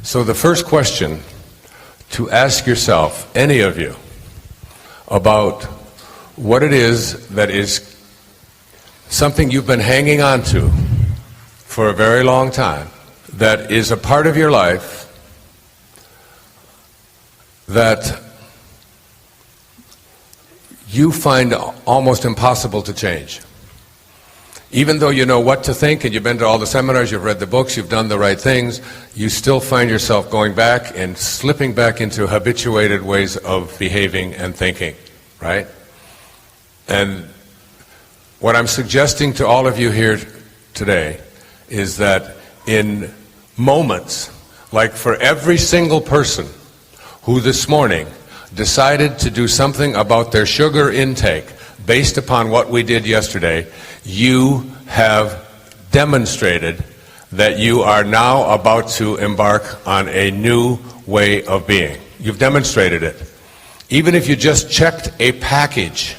So the first question to ask yourself, any of you, about what it is that is something you've been hanging on to for a very long time, that is a part of your life that you find almost impossible to change. Even though you know what to think and you've been to all the seminars, you've read the books, you've done the right things, you still find yourself going back and slipping back into habituated ways of behaving and thinking, right? And what I'm suggesting to all of you here today is that in moments, like for every single person who this morning decided to do something about their sugar intake based upon what we did yesterday, you have demonstrated that you are now about to embark on a new way of being. You've demonstrated it. Even if you just checked a package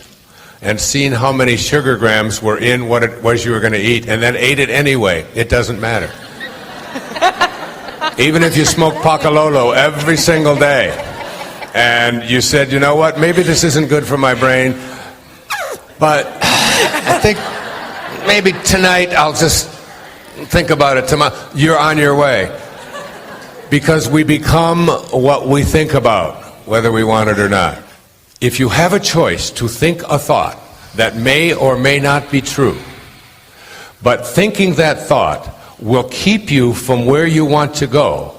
and seen how many sugar grams were in what it was you were going to eat and then ate it anyway, it doesn't matter. Even if you smoke Pacololo every single day and you said, you know what, maybe this isn't good for my brain, but I think maybe tonight I'll just think about it tomorrow. You're on your way. Because we become what we think about, whether we want it or not. If you have a choice to think a thought that may or may not be true, but thinking that thought will keep you from where you want to go,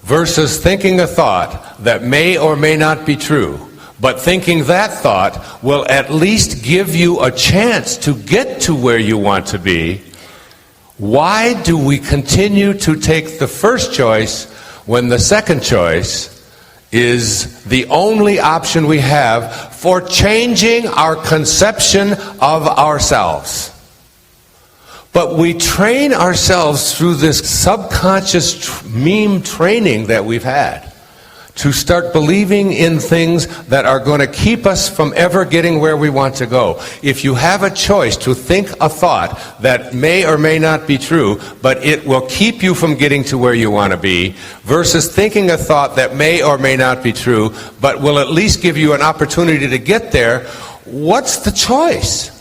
versus thinking a thought that may or may not be true, but thinking that thought will at least give you a chance to get to where you want to be, why do we continue to take the first choice when the second choice is the only option we have for changing our conception of ourselves? But we train ourselves through this subconscious meme training that we've had to start believing in things that are going to keep us from ever getting where we want to go. If you have a choice to think a thought that may or may not be true, but it will keep you from getting to where you want to be, versus thinking a thought that may or may not be true, but will at least give you an opportunity to get there, what's the choice?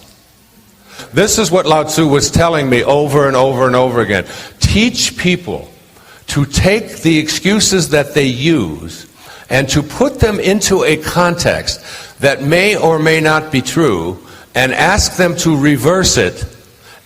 This is what Lao Tzu was telling me over and over and over again. Teach people to take the excuses that they use and to put them into a context that may or may not be true, and ask them to reverse it,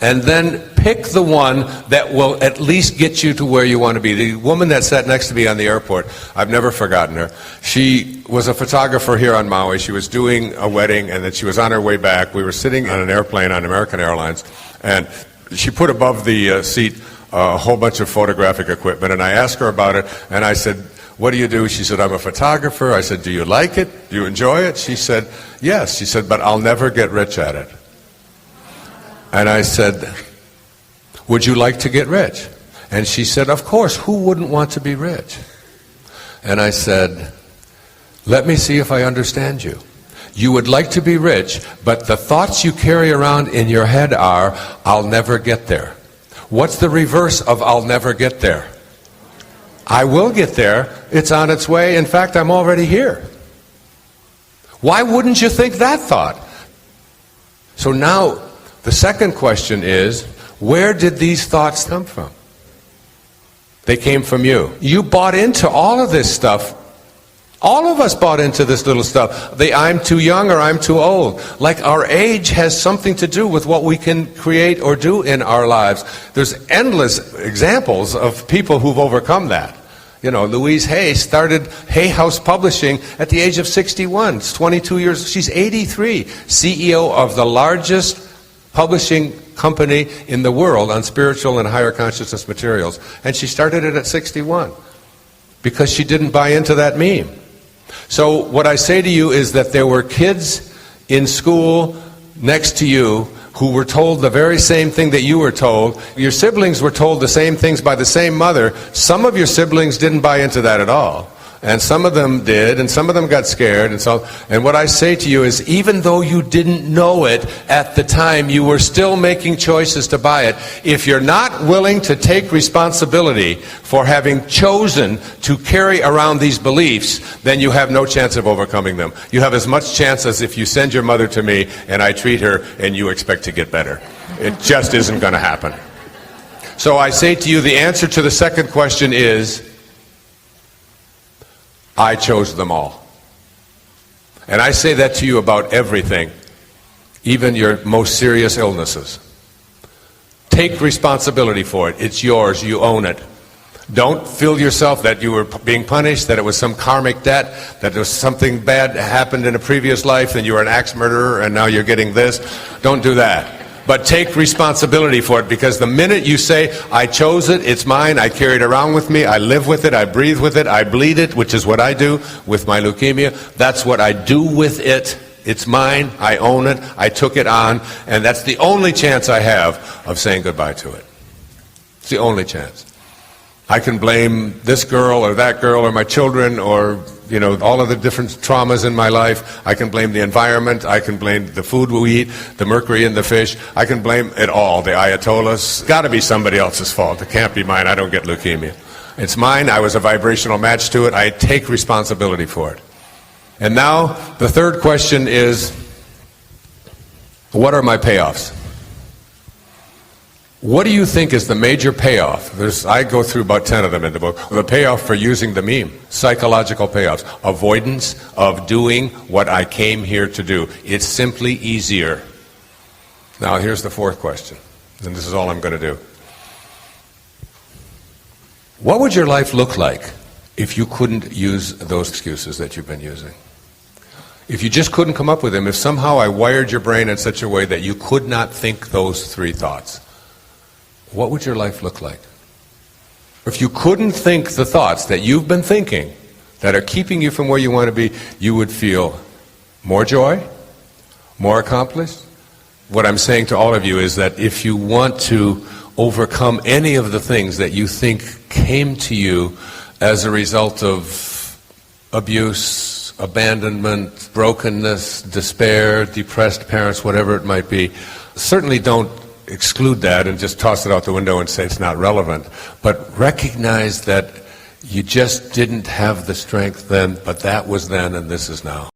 and then pick the one that will at least get you to where you want to be. The woman that sat next to me on the airport, I've never forgotten her. She was a photographer here on Maui. She was doing a wedding, and then she was on her way back. We were sitting on an airplane on American Airlines, and she put above the seat a whole bunch of photographic equipment, and I asked her about it, and I said, what do you do? She said, I'm a photographer. I said, do you like it? Do you enjoy it? She said, yes. She said, but I'll never get rich at it. And I said, would you like to get rich? And she said, of course, who wouldn't want to be rich? And I said, let me see if I understand you. You would like to be rich, but the thoughts you carry around in your head are, I'll never get there. What's the reverse of I'll never get there? I will get there. It's on its way. In fact, I'm already here. Why wouldn't you think that thought? So now, the second question is, where did these thoughts come from? They came from you. You bought into all of this stuff. All of us bought into this little stuff. The I'm too young or I'm too old. Like our age has something to do with what we can create or do in our lives. There's endless examples of people who've overcome that. You know, Louise Hay started Hay House Publishing at the age of 61. It's 22 years. She's 83. CEO of the largest publishing company in the world on spiritual and higher consciousness materials. And she started it at 61 because she didn't buy into that meme. So what I say to you is that there were kids in school next to you who were told the very same thing that you were told. Your siblings were told the same things by the same mother. Some of your siblings didn't buy into that at all. And some of them did, and some of them got scared. And what I say to you is, even though you didn't know it at the time, you were still making choices to buy it. If you're not willing to take responsibility for having chosen to carry around these beliefs, then you have no chance of overcoming them. You have as much chance as if you send your mother to me and I treat her and you expect to get better. It just isn't going to happen. So I say to you, the answer to the second question is, I chose them all. And I say that to you about everything, even your most serious illnesses. Take responsibility for it. It's yours. You own it. Don't feel yourself that you were being punished, that it was some karmic debt, that there was something bad happened in a previous life and you were an axe murderer and now you're getting this. Don't do that. But take responsibility for it, because the minute you say, I chose it, it's mine, I carry it around with me, I live with it, I breathe with it, I bleed it, which is what I do with my leukemia. That's what I do with it. It's mine, I own it, I took it on, and that's the only chance I have of saying goodbye to it. It's the only chance. I can blame this girl or that girl or my children or, you know, all of the different traumas in my life. I can blame the environment. I can blame the food we eat, the mercury in the fish. I can blame it all, the Ayatollahs. It's got to be somebody else's fault. It can't be mine. I don't get leukemia. It's mine. I was a vibrational match to it. I take responsibility for it. And now the third question is, what are my payoffs? What do you think is the major payoff? I go through about 10 of them in the book. The payoff for using the meme. Psychological payoffs. Avoidance of doing what I came here to do. It's simply easier. Now here's the fourth question, and this is all I'm going to do. What would your life look like if you couldn't use those excuses that you've been using? If you just couldn't come up with them, if somehow I wired your brain in such a way that you could not think those three thoughts, what would your life look like? If you couldn't think the thoughts that you've been thinking that are keeping you from where you want to be, you would feel more joy, more accomplished. What I'm saying to all of you is that if you want to overcome any of the things that you think came to you as a result of abuse, abandonment, brokenness, despair, depressed parents, whatever it might be, certainly don't exclude that and just toss it out the window and say it's not relevant, but recognize that you just didn't have the strength then, but that was then and this is now.